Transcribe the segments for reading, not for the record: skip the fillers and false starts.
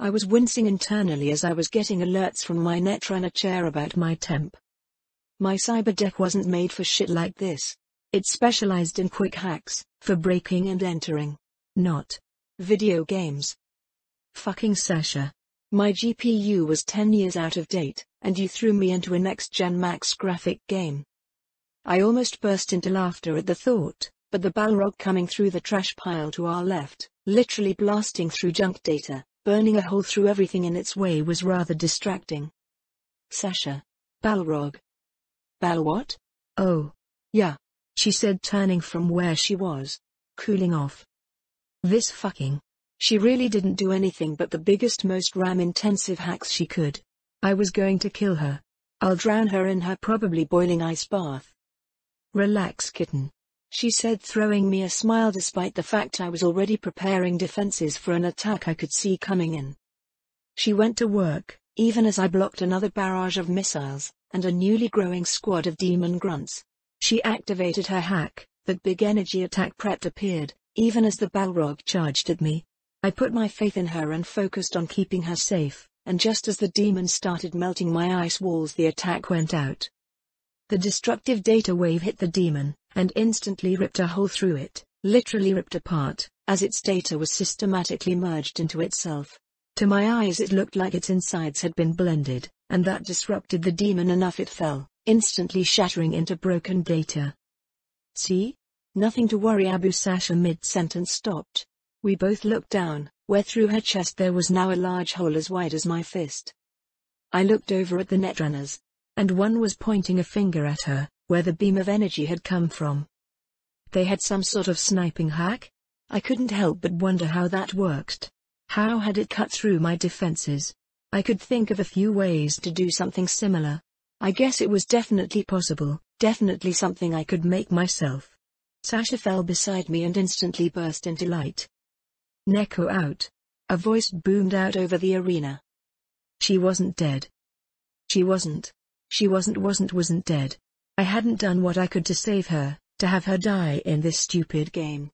I was wincing internally as I was getting alerts from my Netrunner chair about my temp. My cyberdeck wasn't made for shit like this. It specialized in quick hacks, for breaking and entering. Not video games. Fucking Sasha. My GPU was 10 years out of date, and you threw me into a next-gen max graphic game. I almost burst into laughter at the thought, but the Balrog coming through the trash pile to our left, literally blasting through junk data, burning a hole through everything in its way, was rather distracting. Sasha. Balrog. Bal what? Oh. Yeah. She said, turning from where she was. Cooling off. This fucking. She really didn't do anything but the biggest, most RAM-intensive hacks she could. I was going to kill her. I'll drown her in her probably boiling ice bath. Relax, kitten. She said, throwing me a smile despite the fact I was already preparing defenses for an attack I could see coming in. She went to work, even as I blocked another barrage of missiles, and a newly growing squad of demon grunts. She activated her hack, that big energy attack Pret appeared, even as the Balrog charged at me. I put my faith in her and focused on keeping her safe, and just as the demon started melting my ice walls, the attack went out. The destructive data wave hit the demon, and instantly ripped a hole through it, literally ripped apart, as its data was systematically merged into itself. To my eyes it looked like its insides had been blended, and that disrupted the demon enough it fell, instantly shattering into broken data. See? Nothing to worry, Abu. Sasha mid-sentence stopped. We both looked down, where through her chest there was now a large hole as wide as my fist. I looked over at the Netrunners, and one was pointing a finger at her, where the beam of energy had come from. They had some sort of sniping hack? I couldn't help but wonder how that worked. How had it cut through my defenses? I could think of a few ways to do something similar. I guess it was definitely possible, definitely something I could make myself. Sasha fell beside me and instantly burst into light. Neko out. A voice boomed out over the arena. She wasn't dead. She wasn't dead. I hadn't done what I could to save her, to have her die in this stupid game.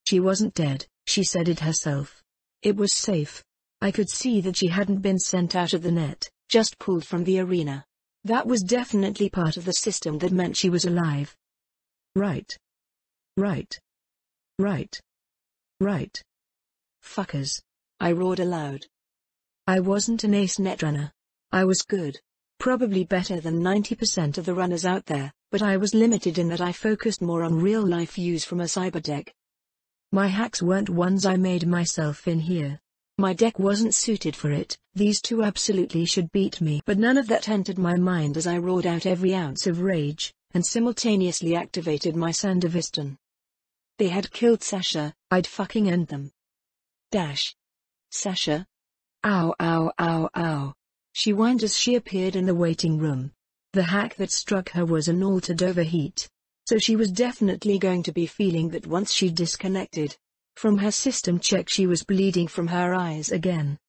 She wasn't dead, she said it herself. It was safe. I could see that she hadn't been sent out of the net, just pulled from the arena. That was definitely part of the system that meant she was alive. Right. Fuckers. I roared aloud. I wasn't an ace netrunner. I was good. Probably better than 90% of the runners out there, but I was limited in that I focused more on real-life use from a cyberdeck. My hacks weren't ones I made myself in here. My deck wasn't suited for it. These two absolutely should beat me, but none of that entered my mind as I roared out every ounce of rage, and simultaneously activated my Sandevistan. They had killed Sasha, I'd fucking end them. Dash. Sasha? Ow ow ow ow. She whined as she appeared in the waiting room. The hack that struck her was an altered overheat. So she was definitely going to be feeling that once she disconnected. From her system check she was bleeding from her eyes again.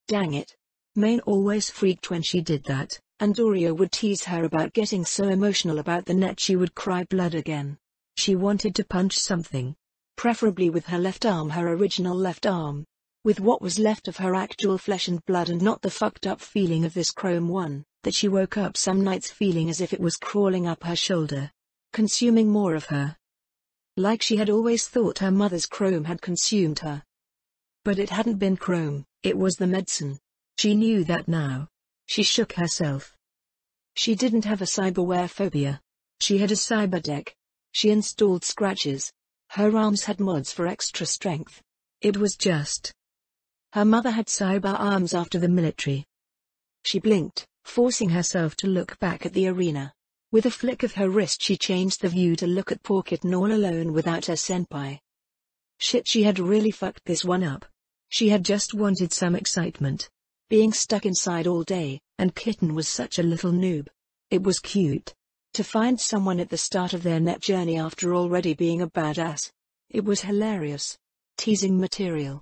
Dang it. Maine always freaked when she did that, and Doria would tease her about getting so emotional about the net she would cry blood again. She wanted to punch something. Preferably with her left arm, her original left arm. With what was left of her actual flesh and blood, and not the fucked up feeling of this chrome one, that she woke up some nights feeling as if it was crawling up her shoulder. Consuming more of her. Like she had always thought her mother's chrome had consumed her. But it hadn't been chrome, it was the medicine. She knew that now. She shook herself. She didn't have a cyberware phobia. She had a cyberdeck. She installed scratches. Her arms had mods for extra strength. It was just. Her mother had cyber arms after the military. She blinked, forcing herself to look back at the arena. With a flick of her wrist she changed the view to look at poor Kitten all alone without her senpai. Shit, she had really fucked this one up. She had just wanted some excitement. Being stuck inside all day, and Kitten was such a little noob. It was cute. To find someone at the start of their net journey after already being a badass. It was hilarious. Teasing material.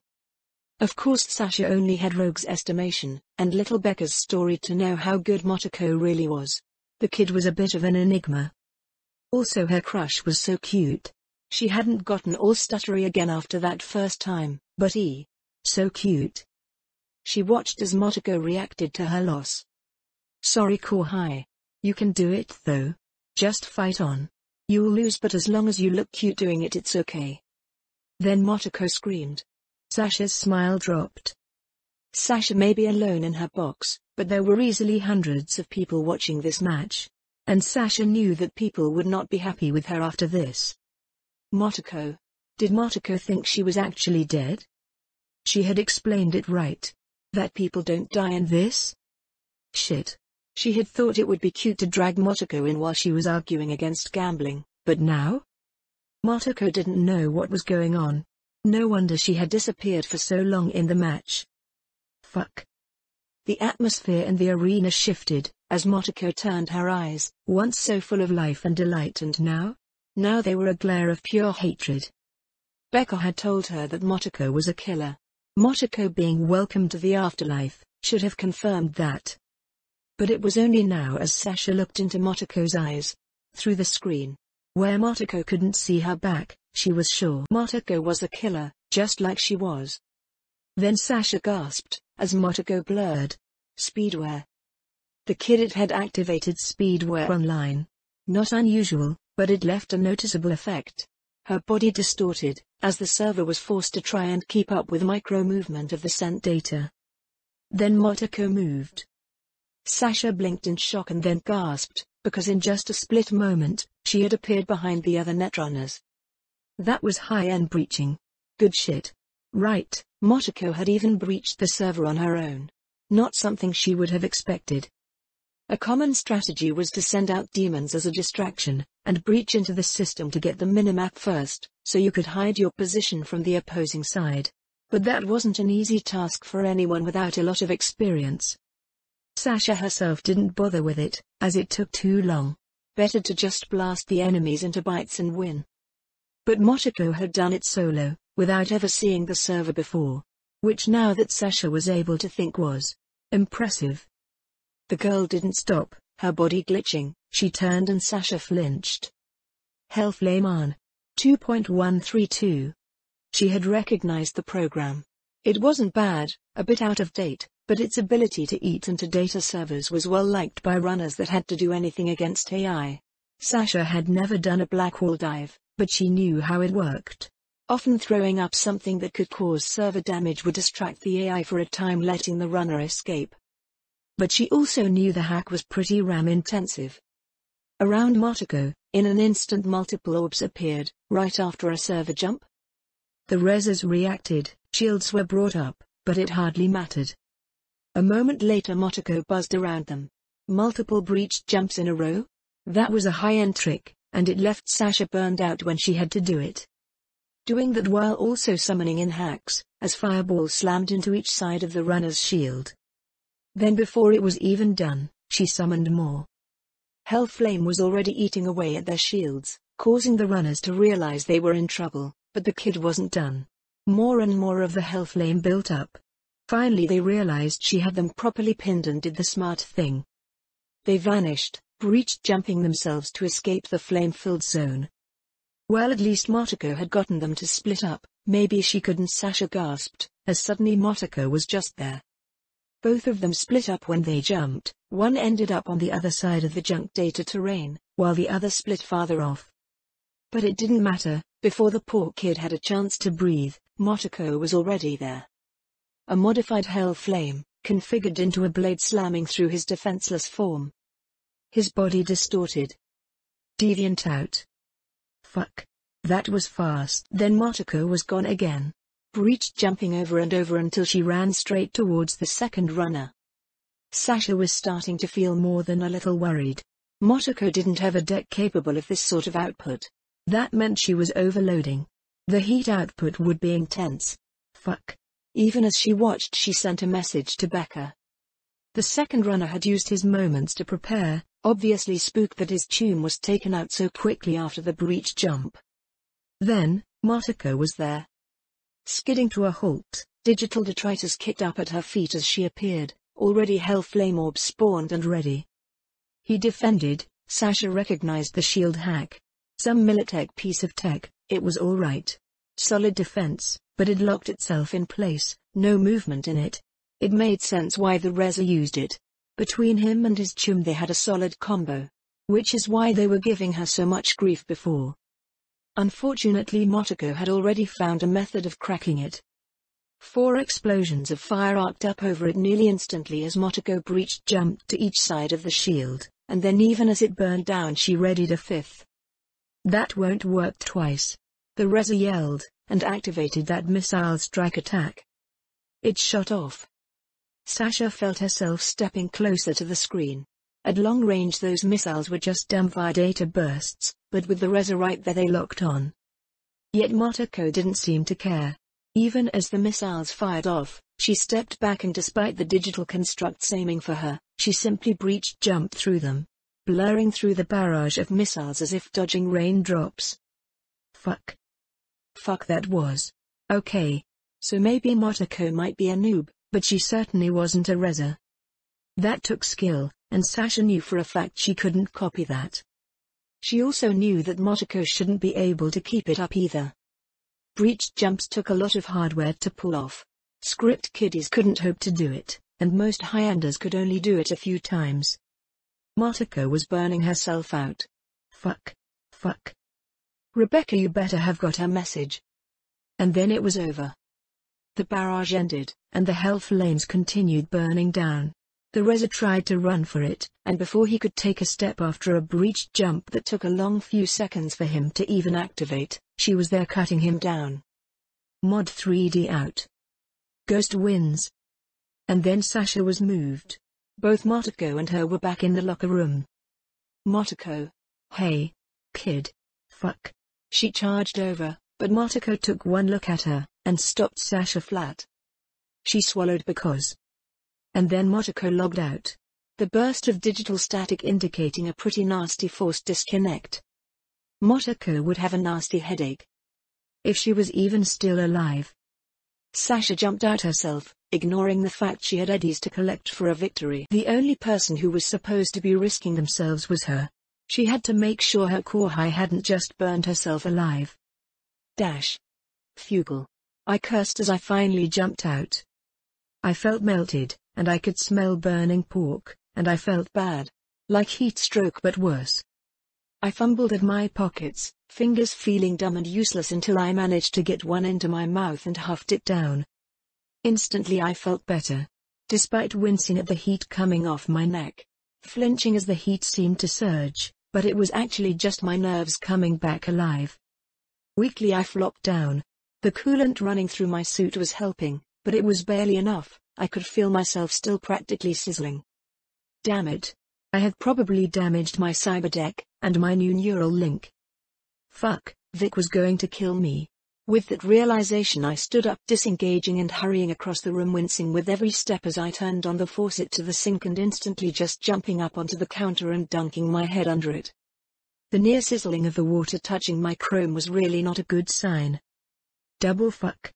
Of course Sasha only had Rogue's estimation, and Little Becca's story to know how good Motoko really was. The kid was a bit of an enigma. Also her crush was so cute. She hadn't gotten all stuttery again after that first time, but so cute. She watched as Motoko reacted to her loss. "Sorry Kohai. You can do it though. Just fight on. You'll lose, but as long as you look cute doing it, it's okay." Then Motoko screamed. Sasha's smile dropped. Sasha may be alone in her box, but there were easily hundreds of people watching this match. And Sasha knew that people would not be happy with her after this. Motoko. Did Motoko think she was actually dead? She had explained it right. That people don't die in this? Shit. She had thought it would be cute to drag Motoko in while she was arguing against gambling, but now? Motoko didn't know what was going on. No wonder she had disappeared for so long in the match. Fuck. The atmosphere in the arena shifted, as Motoko turned her eyes, once so full of life and delight, and now they were a glare of pure hatred. Becca had told her that Motoko was a killer. Motoko being welcomed to the afterlife should have confirmed that. But it was only now as Sasha looked into Motoko's eyes. Through the screen, where Motoko couldn't see her back, she was sure Motoko was a killer, just like she was. Then Sasha gasped, as Motoko blurred. Speedwear. The kid had activated Speedwear online. Not unusual, but it left a noticeable effect. Her body distorted, as the server was forced to try and keep up with micro-movement of the sent data. Then Motoko moved. Sasha blinked in shock and then gasped, because in just a split moment, she had appeared behind the other netrunners. That was high-end breaching. Good shit. Right, Motoko had even breached the server on her own. Not something she would have expected. A common strategy was to send out demons as a distraction, and breach into the system to get the minimap first, so you could hide your position from the opposing side. But that wasn't an easy task for anyone without a lot of experience. Sasha herself didn't bother with it, as it took too long. Better to just blast the enemies into bites and win. But Motoko had done it solo, without ever seeing the server before. Which now that Sasha was able to think was impressive. The girl didn't stop, her body glitching. She turned and Sasha flinched. Hellflame on. 2.132. She had recognized the program. It wasn't bad, a bit out of date, but its ability to eat into data servers was well liked by runners that had to do anything against AI. Sasha had never done a black hole dive, but she knew how it worked. Often throwing up something that could cause server damage would distract the AI for a time, letting the runner escape. But she also knew the hack was pretty RAM intensive. Around Motoko, in an instant multiple orbs appeared, right after a server jump. The reses reacted, shields were brought up, but it hardly mattered. A moment later Motoko buzzed around them. Multiple breached jumps in a row? That was a high-end trick, and it left Sasha burned out when she had to do it. Doing that while also summoning in hacks, as fireballs slammed into each side of the runner's shield. Then before it was even done, she summoned more. Hellflame was already eating away at their shields, causing the runners to realize they were in trouble, but the kid wasn't done. More and more of the Hellflame built up. Finally they realized she had them properly pinned and did the smart thing. They vanished, breached jumping themselves to escape the flame-filled zone. Well, at least Motoko had gotten them to split up. Maybe she couldn't, Sasha gasped, as suddenly Motoko was just there. Both of them split up when they jumped. One ended up on the other side of the junk data terrain, while the other split farther off. But it didn't matter. Before the poor kid had a chance to breathe, Motoko was already there. A modified Hellflame, configured into a blade slamming through his defenseless form. His body distorted. Deviant out. Fuck. That was fast. Then Motoko was gone again. Breached jumping over and over until she ran straight towards the second runner. Sasha was starting to feel more than a little worried. Motoko didn't have a deck capable of this sort of output. That meant she was overloading. The heat output would be intense. Fuck. Even as she watched, she sent a message to Becca. The second runner had used his moments to prepare, obviously spooked that his tomb was taken out so quickly after the breach jump. Then, Motoko was there. Skidding to a halt, digital detritus kicked up at her feet as she appeared, already Hellflame orbs spawned and ready. He defended. Sasha recognized the shield hack. Some Militech piece of tech. It was alright. Solid defense, but it locked itself in place, no movement in it. It made sense why the Reza used it. Between him and his chum they had a solid combo. Which is why they were giving her so much grief before. Unfortunately Motoko had already found a method of cracking it. 4 explosions of fire arced up over it nearly instantly as Motoko breached jumped to each side of the shield, and then even as it burned down she readied a 5th. That won't work twice. The Reza yelled, and activated that missile strike attack. It shot off. Sasha felt herself stepping closer to the screen. At long range those missiles were just damn-fire data bursts, but with the Reza right there they locked on. Yet Motoko didn't seem to care. Even as the missiles fired off, she stepped back and despite the digital constructs aiming for her, she simply breached jumped through them, blurring through the barrage of missiles as if dodging raindrops. Fuck. Fuck that was. Okay. So maybe Motoko might be a noob, but she certainly wasn't a Reza. That took skill, and Sasha knew for a fact she couldn't copy that. She also knew that Motoko shouldn't be able to keep it up either. Breached jumps took a lot of hardware to pull off. Script kiddies couldn't hope to do it, and most high-enders could only do it a few times. Motoko was burning herself out. Fuck. Fuck. Rebecca, you better have got her message. And then it was over. The barrage ended, and the hell flames continued burning down. The Reza tried to run for it, and before he could take a step after a breached jump that took a long few seconds for him to even activate, she was there cutting him down. Mod 3D out. Ghost wins. And then Sasha was moved. Both Motoko and her were back in the locker room. Motoko. Hey. Kid. Fuck. She charged over, but Motoko took one look at her, and stopped Sasha flat. She swallowed because. And then Motoko logged out. The burst of digital static indicating a pretty nasty forced disconnect. Motoko would have a nasty headache. If she was even still alive. Sasha jumped out herself, ignoring the fact she had eddies to collect for a victory. The only person who was supposed to be risking themselves was her. She had to make sure her core high hadn't just burned herself alive. Dash. Fugal. I cursed as I finally jumped out. I felt melted, and I could smell burning pork, and I felt bad. Like heat stroke but worse. I fumbled at my pockets, fingers feeling dumb and useless until I managed to get one into my mouth and huffed it down. Instantly I felt better. Despite wincing at the heat coming off my neck. Flinching as the heat seemed to surge, but it was actually just my nerves coming back alive. Weakly I flopped down. The coolant running through my suit was helping, but it was barely enough. I could feel myself still practically sizzling. Damn it. I had probably damaged my cyberdeck, and my new neural link. Fuck, Vic was going to kill me. With that realization I stood up disengaging and hurrying across the room wincing with every step as I turned on the faucet to the sink and instantly just jumping up onto the counter and dunking my head under it. The near sizzling of the water touching my chrome was really not a good sign. Double fuck.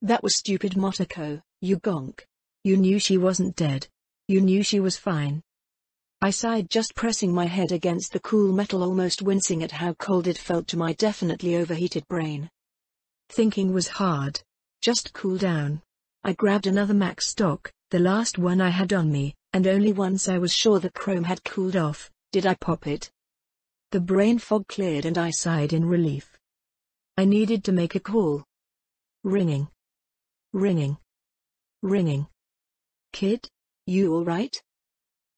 That was stupid Motoko, you gonk. You knew she wasn't dead. You knew she was fine. I sighed just pressing my head against the cool metal almost wincing at how cold it felt to my definitely overheated brain. Thinking was hard. Just cool down. I grabbed another max stock, the last one I had on me, and only once I was sure the chrome had cooled off, did I pop it. The brain fog cleared and I sighed in relief. I needed to make a call. Ringing. Ringing. Ringing. Kid? You alright?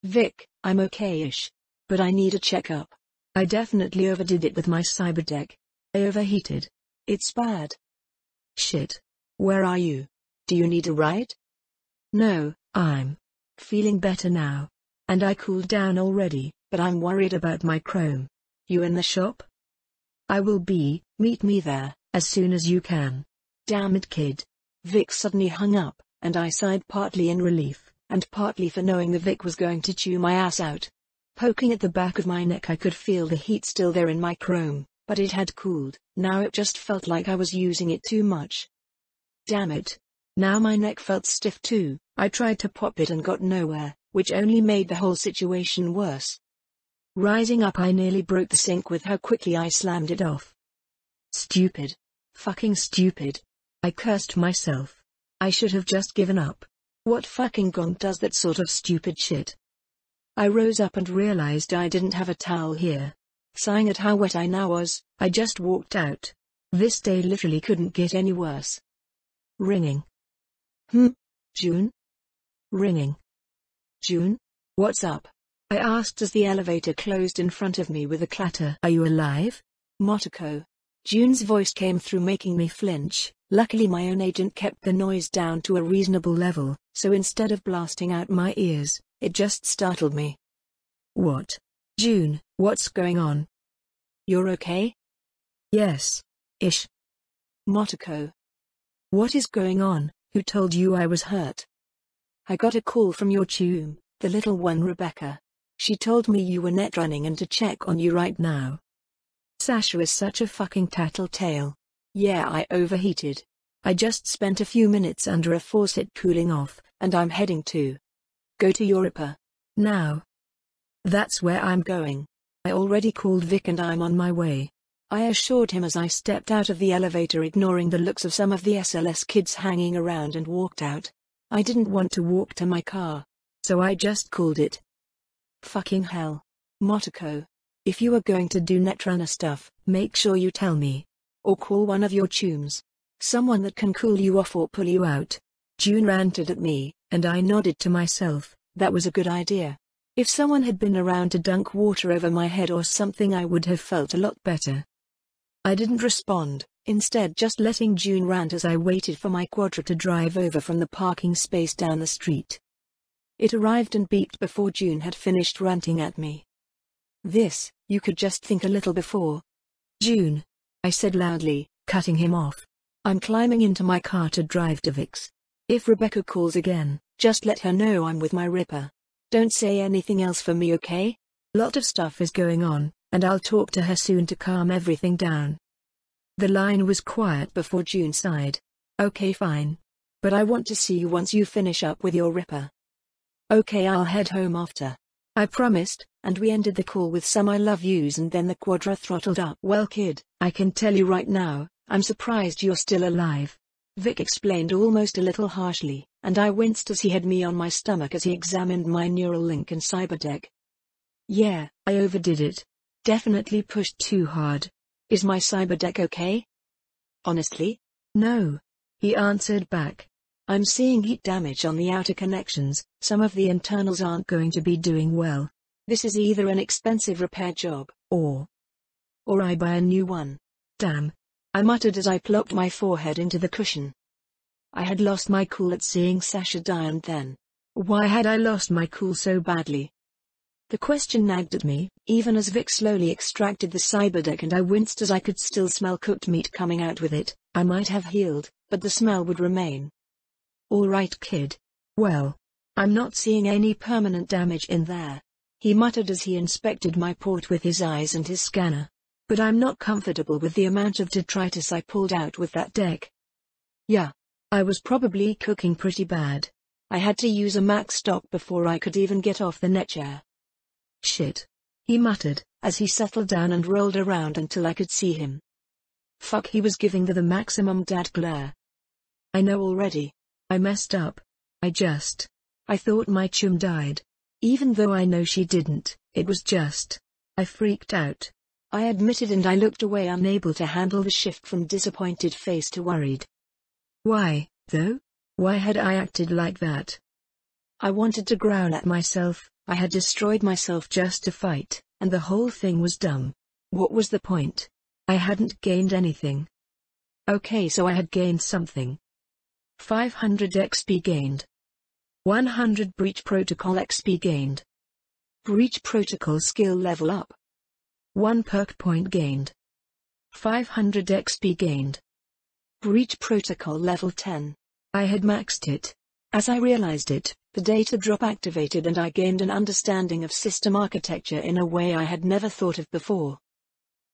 Vic, I'm okay-ish. But I need a checkup. I definitely overdid it with my cyberdeck. I overheated. It's bad. Shit. Where are you? Do you need a ride? No, I'm feeling better now. And I cooled down already, but I'm worried about my chrome. You in the shop? I will be, meet me there, as soon as you can. Damn it kid. Vic suddenly hung up, and I sighed partly in relief, and partly for knowing the Vic was going to chew my ass out. Poking at the back of my neck I could feel the heat still there in my chrome, but it had cooled, now it just felt like I was using it too much. Damn it. Now my neck felt stiff too. I tried to pop it and got nowhere, which only made the whole situation worse. Rising up I nearly broke the sink with how quickly I slammed it off. Stupid. Fucking stupid. I cursed myself. I should have just given up. What fucking gonk does that sort of stupid shit? I rose up and realized I didn't have a towel here. Sighing at how wet I now was, I just walked out. This day literally couldn't get any worse. Ringing. June? Ringing. June? What's up? I asked as the elevator closed in front of me with a clatter. Are you alive? Motoko. June's voice came through, making me flinch. Luckily my own agent kept the noise down to a reasonable level, so instead of blasting out my ears, it just startled me. What? June, what's going on? You're okay? Yes. Ish. Motoko. What is going on? Who told you I was hurt? I got a call from your chum, the little one Rebecca. She told me you were net running and to check on you right now. Sasha is such a fucking tattletale. Yeah, I overheated. I just spent a few minutes under a faucet cooling off, and I'm heading to go to Europa. Now. That's where I'm going. I already called Vic and I'm on my way. I assured him as I stepped out of the elevator, ignoring the looks of some of the SLS kids hanging around, and walked out. I didn't want to walk to my car, so I just called it. Fucking hell. Motoko. If you are going to do netrunner stuff, make sure you tell me. Or call one of your chums. Someone that can cool you off or pull you out. June ranted at me, and I nodded to myself. That was a good idea. If someone had been around to dunk water over my head or something, I would have felt a lot better. I didn't respond, instead just letting June rant as I waited for my quadra to drive over from the parking space down the street. It arrived and beeped before June had finished ranting at me. This, you could just think a little before. June, I said loudly, cutting him off. I'm climbing into my car to drive to Vic's. If Rebecca calls again, just let her know I'm with my Ripper. Don't say anything else for me, okay? Lot of stuff is going on, and I'll talk to her soon to calm everything down. The line was quiet before June sighed. Okay, fine. But I want to see you once you finish up with your Ripper. Okay, I'll head home after. I promised, and we ended the call with some I love yous, and then the quadra throttled up. Well kid, I can tell you right now, I'm surprised you're still alive. Vic explained almost a little harshly, and I winced as he had me on my stomach as he examined my neural link and cyberdeck. Yeah, I overdid it. Definitely pushed too hard. Is my cyberdeck okay? Honestly? No. He answered back. I'm seeing heat damage on the outer connections, some of the internals aren't going to be doing well. This is either an expensive repair job, or I buy a new one. Damn. I muttered as I plopped my forehead into the cushion. I had lost my cool at seeing Sasha die, and then, why had I lost my cool so badly? The question nagged at me, even as Vic slowly extracted the cyberdeck, and I winced as I could still smell cooked meat coming out with it. I might have healed, but the smell would remain. All right, kid. Well, I'm not seeing any permanent damage in there, he muttered as he inspected my port with his eyes and his scanner. But I'm not comfortable with the amount of detritus I pulled out with that deck. Yeah. I was probably cooking pretty bad. I had to use a max stop before I could even get off the net chair. Shit. He muttered, as he settled down and rolled around until I could see him. Fuck, he was giving the maximum dad glare. I know already. I messed up. I thought my chum died. Even though I know she didn't, it was just. I freaked out. I admitted, and I looked away, unable to handle the shift from disappointed face to worried. Why, though? Why had I acted like that? I wanted to growl at myself. I had destroyed myself just to fight, and the whole thing was dumb. What was the point? I hadn't gained anything. Okay, so I had gained something. 500 XP gained. 100 Breach Protocol XP gained. Breach Protocol skill level up. 1 perk point gained. 500 XP gained. Breach Protocol level 10. I had maxed it. As I realized it, the data drop activated, and I gained an understanding of system architecture in a way I had never thought of before.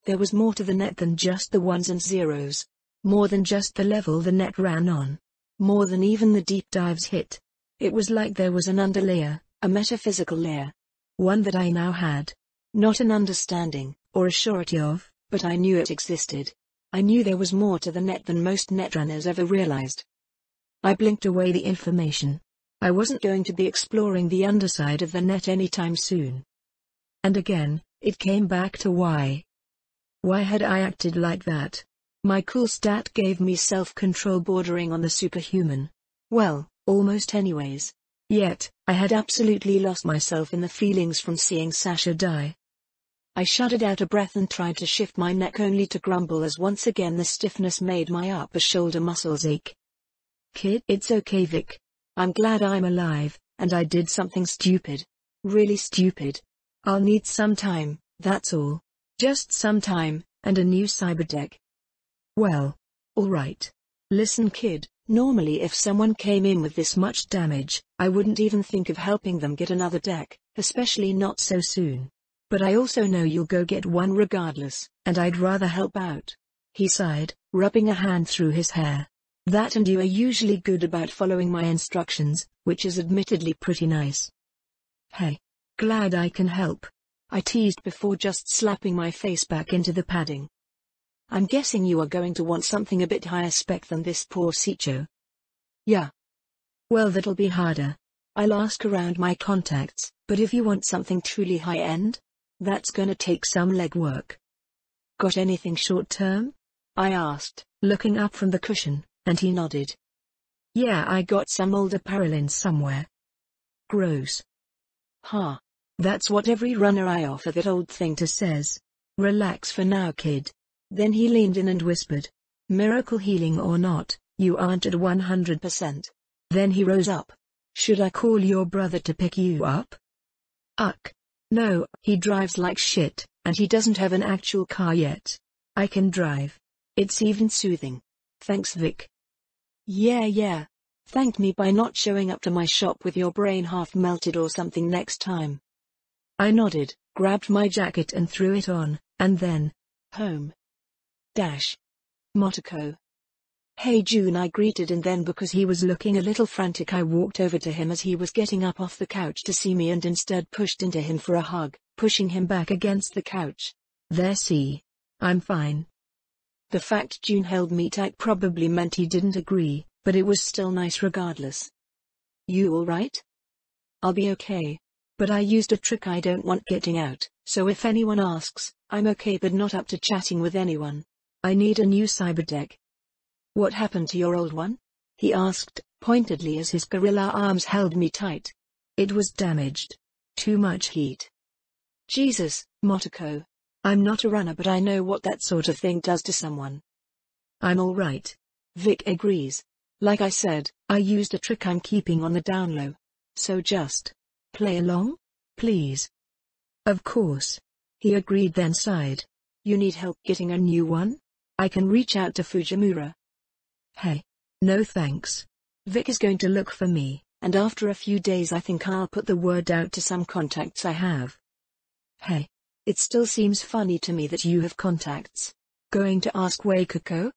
There was more to the net than just the ones and zeros. More than just the level the net ran on. More than even the deep dives hit. It was like there was an underlayer, a metaphysical layer. One that I now had. Not an understanding, or a surety of, but I knew it existed. I knew there was more to the net than most netrunners ever realized. I blinked away the information. I wasn't going to be exploring the underside of the net anytime soon. And again, it came back to why. Why had I acted like that? My cool stat gave me self-control bordering on the superhuman. Well, almost anyways. Yet, I had absolutely lost myself in the feelings from seeing Sasha die. I shuddered out a breath and tried to shift my neck only to grumble as once again the stiffness made my upper shoulder muscles ache. Kid, it's okay Vic. I'm glad I'm alive, and I did something stupid. Really stupid. I'll need some time, that's all. Just some time, and a new cyberdeck. Well. Alright. Listen kid, normally if someone came in with this much damage, I wouldn't even think of helping them get another deck, especially not so soon. But I also know you'll go get one regardless, and I'd rather help out. He sighed, rubbing a hand through his hair. That and you are usually good about following my instructions, which is admittedly pretty nice. Hey. Glad I can help. I teased before just slapping my face back into the padding. I'm guessing you are going to want something a bit higher spec than this poor Sicho. Yeah. Well, that'll be harder. I'll ask around my contacts, but if you want something truly high-end, that's gonna take some legwork. Got anything short-term? I asked, looking up from the cushion, and he nodded. Yeah, I got some older paralins somewhere. Gross. Huh. That's what every runner I offer that old thing to says. Relax for now kid. Then he leaned in and whispered. Miracle healing or not, you aren't at 100%. Then he rose up. Should I call your brother to pick you up? No, he drives like shit, and he doesn't have an actual car yet. I can drive. It's even soothing. Thanks Vic. Yeah. Thank me by not showing up to my shop with your brain half melted or something next time. I nodded, grabbed my jacket and threw it on, and then, home. Motoko. Hey June, I greeted, and then because he was looking a little frantic I walked over to him as he was getting up off the couch to see me and instead pushed into him for a hug, pushing him back against the couch. There, see. I'm fine. The fact June held me tight probably meant he didn't agree, but it was still nice regardless. You alright? I'll be okay. But I used a trick I don't want getting out, so if anyone asks, I'm okay but not up to chatting with anyone. I need a new cyberdeck. What happened to your old one? He asked, pointedly as his gorilla arms held me tight. It was damaged. Too much heat. Jesus, Motoko. I'm not a runner but I know what that sort of thing does to someone. I'm alright. Vic agrees. Like I said, I used a trick I'm keeping on the down low. So just play along, please. Of course. He agreed then sighed. You need help getting a new one? I can reach out to Fujimura. Hey. No thanks. Vic is going to look for me, and after a few days I think I'll put the word out to some contacts I have. Hey. It still seems funny to me that you have contacts. Going to ask Waikiko?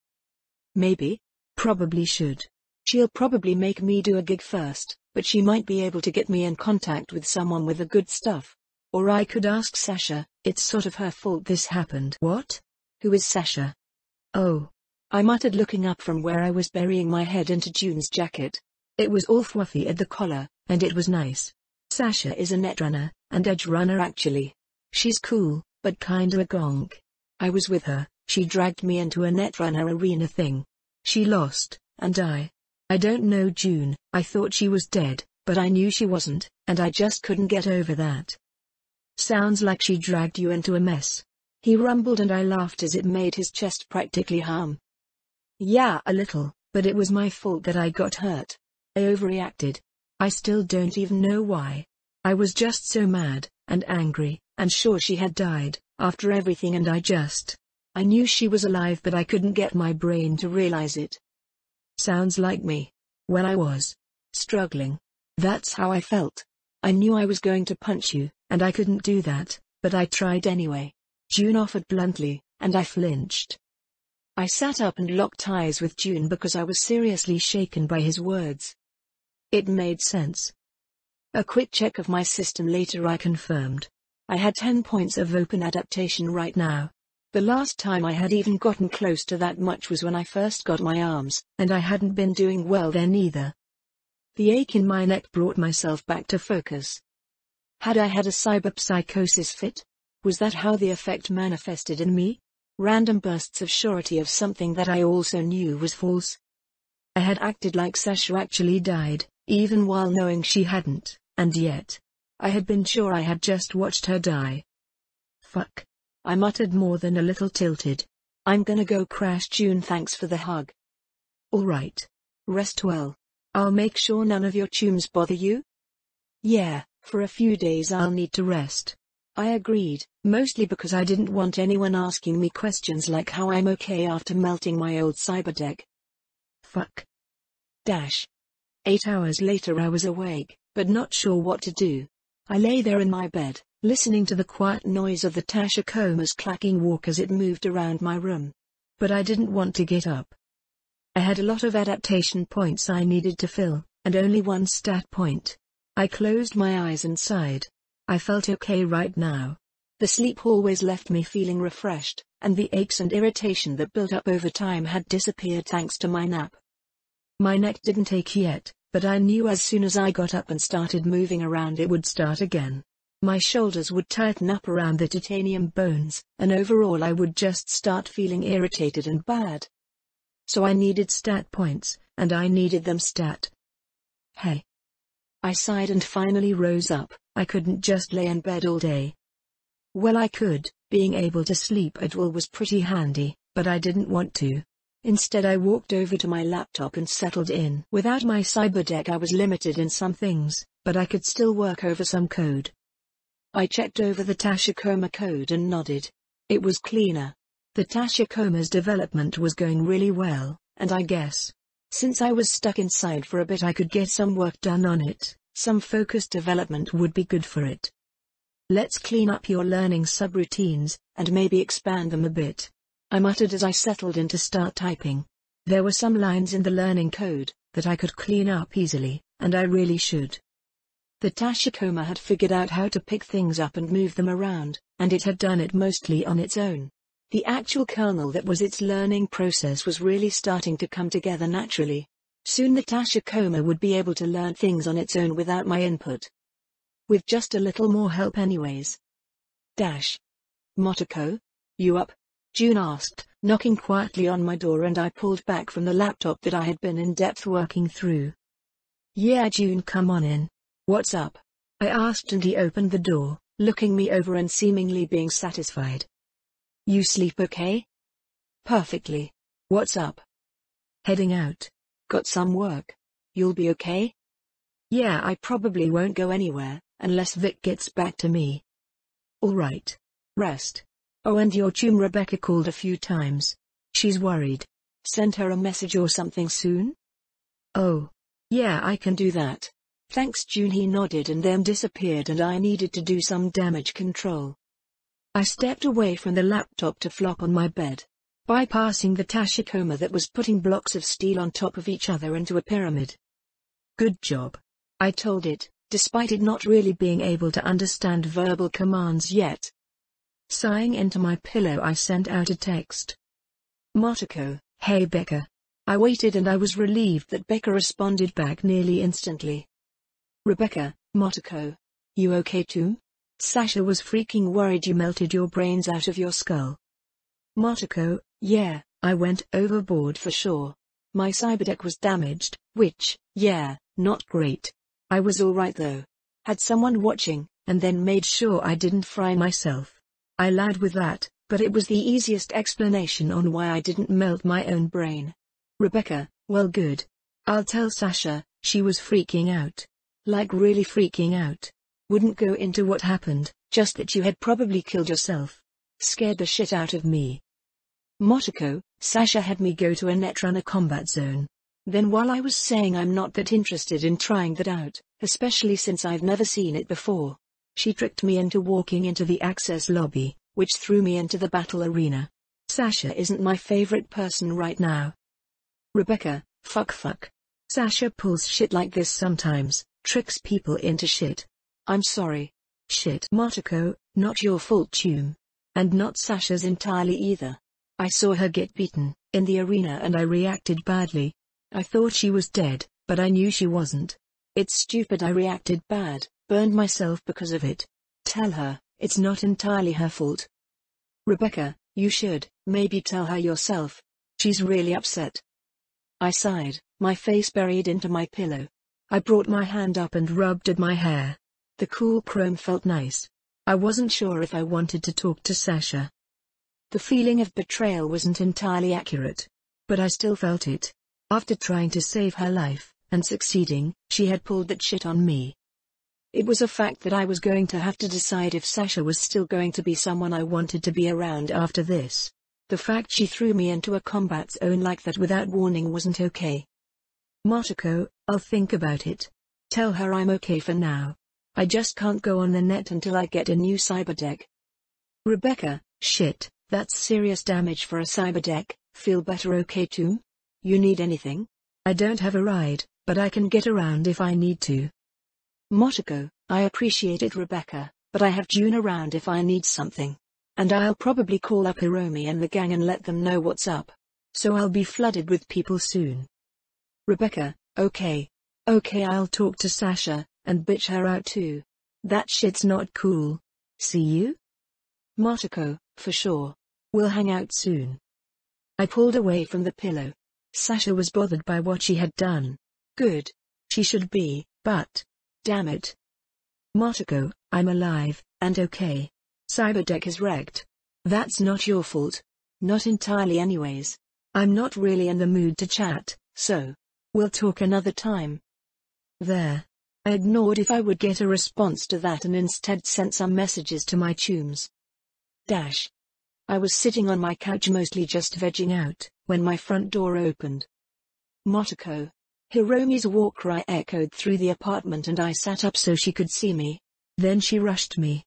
Maybe. Probably should. She'll probably make me do a gig first, but she might be able to get me in contact with someone with the good stuff. Or I could ask Sasha. It's sort of her fault this happened. What? Who is Sasha? Oh. I muttered, looking up from where I was burying my head into June's jacket. It was all fluffy at the collar, and it was nice. Sasha is a netrunner, and edge runner actually. She's cool, but kinda a gonk. I was with her, she dragged me into a netrunner arena thing. She lost, and I don't know June, I thought she was dead, but I knew she wasn't, and I just couldn't get over that. Sounds like she dragged you into a mess. He rumbled, and I laughed as it made his chest practically hum. Yeah, a little, but it was my fault that I got hurt. I overreacted. I still don't even know why. I was just so mad, and angry, and sure she had died, after everything, and I knew she was alive but I couldn't get my brain to realize it. Sounds like me. When I was struggling. That's how I felt. I knew I was going to punch you, and I couldn't do that, but I tried anyway. June offered bluntly, and I flinched. I sat up and locked eyes with June because I was seriously shaken by his words. It made sense. A quick check of my system later I confirmed. I had 10 points of open adaptation right now. The last time I had even gotten close to that much was when I first got my arms, and I hadn't been doing well then either. The ache in my neck brought myself back to focus. Had I had a cyberpsychosis fit? Was that how the effect manifested in me? Random bursts of surety of something that I also knew was false. I had acted like Sasha actually died, even while knowing she hadn't, and yet I had been sure I had just watched her die. Fuck. I muttered, more than a little tilted. I'm gonna go crash. June, thanks for the hug. Alright. Rest well. I'll make sure none of your tunes bother you. Yeah, for a few days I'll need to rest. I agreed, mostly because I didn't want anyone asking me questions like how I'm okay after melting my old cyberdeck. Fuck. 8 hours later I was awake, but not sure what to do. I lay there in my bed, listening to the quiet noise of the Tashakoma's clacking walk as it moved around my room. But I didn't want to get up. I had a lot of adaptation points I needed to fill, and only one stat point. I closed my eyes and sighed. I felt okay right now. The sleep always left me feeling refreshed, and the aches and irritation that built up over time had disappeared thanks to my nap. My neck didn't ache yet, but I knew as soon as I got up and started moving around it would start again. My shoulders would tighten up around the titanium bones, and overall I would just start feeling irritated and bad. So I needed stat points, and I needed them stat. Hey. I sighed and finally rose up. I couldn't just lay in bed all day. Well, I could. Being able to sleep at will was pretty handy, but I didn't want to. Instead I walked over to my laptop and settled in. Without my cyberdeck I was limited in some things, but I could still work over some code. I checked over the Tashikoma code and nodded. It was cleaner. The Tashikoma's development was going really well, and I guess, since I was stuck inside for a bit, I could get some work done on it. Some focused development would be good for it. Let's clean up your learning subroutines, and maybe expand them a bit. I muttered as I settled in to start typing. There were some lines in the learning code that I could clean up easily, and I really should. The Tashikoma had figured out how to pick things up and move them around, and it had done it mostly on its own. The actual kernel that was its learning process was really starting to come together naturally. Soon the Tashikoma would be able to learn things on its own without my input. With just a little more help anyways. Motoko? You up? June asked, knocking quietly on my door, and I pulled back from the laptop that I had been in-depth working through. Yeah, June, come on in. What's up? I asked, and he opened the door, looking me over and seemingly being satisfied. You sleep okay? Perfectly. What's up? Heading out. Got some work. You'll be okay? Yeah, I probably won't go anywhere, unless Vic gets back to me. Alright. Rest. Oh, and your chum Rebecca called a few times. She's worried. Send her a message or something soon? Oh. Yeah, I can do that. Thanks, June. He nodded and then disappeared, and I needed to do some damage control. I stepped away from the laptop to flop on my bed, bypassing the Tashikoma that was putting blocks of steel on top of each other into a pyramid. Good job. I told it, despite it not really being able to understand verbal commands yet. Sighing into my pillow, I sent out a text. Motoko, hey Becca. I waited, and I was relieved that Becca responded back nearly instantly. Rebecca, Motoko. You okay too? Sasha was freaking worried you melted your brains out of your skull. Motoko, yeah, I went overboard for sure. My cyberdeck was damaged, which, yeah, not great. I was alright though. Had someone watching, and then made sure I didn't fry myself. I lied with that, but it was the easiest explanation on why I didn't melt my own brain. Rebecca, well good. I'll tell Sasha. She was freaking out. Like really freaking out. Wouldn't go into what happened, just that you had probably killed yourself. Scared the shit out of me. Motoko, Sasha had me go to a Netrunner combat zone. Then while I was saying I'm not that interested in trying that out, especially since I've never seen it before, she tricked me into walking into the access lobby, which threw me into the battle arena. Sasha isn't my favorite person right now. Rebecca, fuck. Sasha pulls shit like this sometimes, tricks people into shit. I'm sorry. Shit. Motoko, not your fault, Tume. And not Sasha's entirely either. I saw her get beaten in the arena and I reacted badly. I thought she was dead, but I knew she wasn't. It's stupid I reacted bad, burned myself because of it. Tell her, it's not entirely her fault. Rebecca, you should, maybe tell her yourself. She's really upset. I sighed, my face buried into my pillow. I brought my hand up and rubbed at my hair. The cool chrome felt nice. I wasn't sure if I wanted to talk to Sasha. The feeling of betrayal wasn't entirely accurate. But I still felt it. After trying to save her life, and succeeding, she had pulled that shit on me. It was a fact that I was going to have to decide if Sasha was still going to be someone I wanted to be around after this. The fact she threw me into a combat zone like that without warning wasn't okay. Motoko, I'll think about it. Tell her I'm okay for now. I just can't go on the net until I get a new cyberdeck. Rebecca, shit, that's serious damage for a cyberdeck. Feel better okay too? You need anything? I don't have a ride, but I can get around if I need to. Motoko, I appreciate it Rebecca, but I have June around if I need something. And I'll probably call up Hiromi and the gang and let them know what's up. So I'll be flooded with people soon. Rebecca, okay. Okay, I'll talk to Sasha, and bitch her out too. That shit's not cool. See you? Motoko, for sure. We'll hang out soon. I pulled away from the pillow. Sasha was bothered by what she had done. Good. She should be, but... damn it. Motoko, I'm alive, and okay. Cyberdeck is wrecked. That's not your fault. Not entirely anyways. I'm not really in the mood to chat, so... we'll talk another time. There. I ignored if I would get a response to that and instead sent some messages to my chums. I was sitting on my couch mostly just vegging out, when my front door opened. Motoko. Hiromi's war cry echoed through the apartment and I sat up so she could see me. Then she rushed me.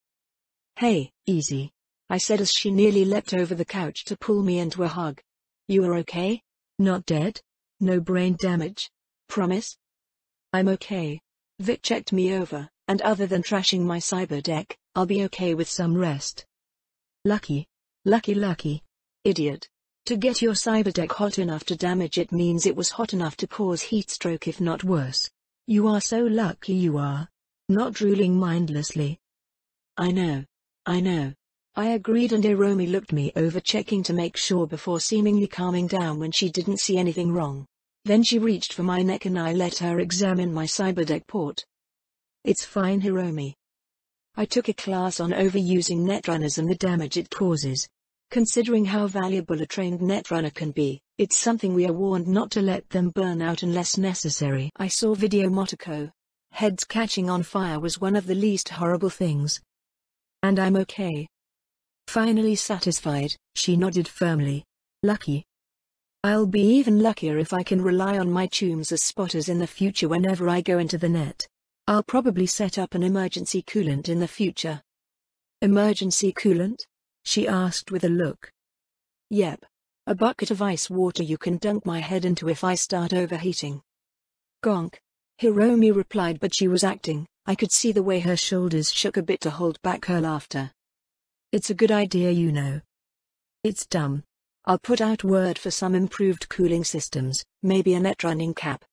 Hey, easy. I said as she nearly leapt over the couch to pull me into a hug. You are okay? Not dead? No brain damage? Promise? I'm okay. Vic checked me over, and other than trashing my cyberdeck, I'll be okay with some rest. Lucky. Lucky. Idiot. To get your cyberdeck hot enough to damage it means it was hot enough to cause heatstroke if not worse. You are so lucky you are. Not drooling mindlessly. I know. I agreed and Hiromi looked me over checking to make sure before seemingly calming down when she didn't see anything wrong. Then she reached for my neck and I let her examine my cyberdeck port. It's fine Hiromi. I took a class on overusing netrunners and the damage it causes. Considering how valuable a trained netrunner can be, it's something we are warned not to let them burn out unless necessary. I saw video Motoko. Heads catching on fire was one of the least horrible things. And I'm okay. Finally satisfied, she nodded firmly. Lucky. I'll be even luckier if I can rely on my chums as spotters in the future whenever I go into the net. I'll probably set up an emergency coolant in the future. Emergency coolant? She asked with a look. Yep. A bucket of ice water you can dunk my head into if I start overheating. Gonk. Hiromi replied but she was acting. I could see the way her shoulders shook a bit to hold back her laughter. It's a good idea you know. It's dumb. I'll put out word for some improved cooling systems, maybe a net running cap.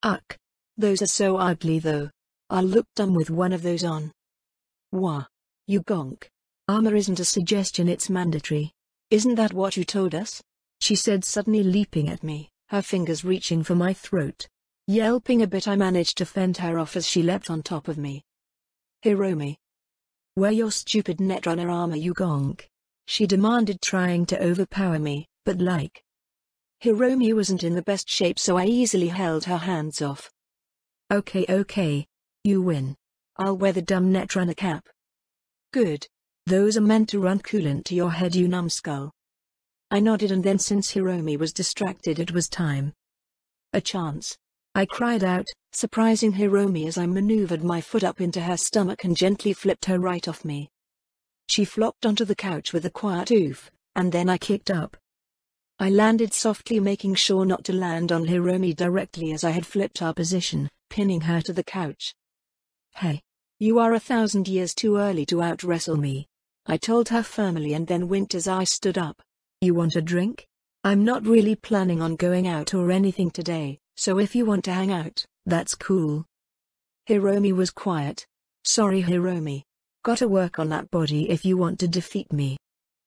Uck. Those are so ugly though. I'll look dumb with one of those on. Wah. You gonk. Armor isn't a suggestion, it's mandatory. Isn't that what you told us? She said, suddenly leaping at me, her fingers reaching for my throat. Yelping a bit, I managed to fend her off as she leapt on top of me. Hiromi. Wear your stupid netrunner armor you gonk. She demanded, trying to overpower me, but like. Hiromi wasn't in the best shape so I easily held her hands off. Okay. You win. I'll wear the dumb netrunner cap. Good. Those are meant to run coolant to your head you numbskull. I nodded and then since Hiromi was distracted it was time. A chance. I cried out, surprising Hiromi as I maneuvered my foot up into her stomach and gently flipped her right off me. She flopped onto the couch with a quiet oof, and then I kicked up. I landed softly, making sure not to land on Hiromi directly as I had flipped our position, pinning her to the couch. Hey. You are 1,000 years too early to out-wrestle me. I told her firmly and then winked as I stood up. You want a drink? I'm not really planning on going out or anything today, so if you want to hang out, that's cool. Hiromi was quiet. Sorry Hiromi. Gotta work on that body if you want to defeat me.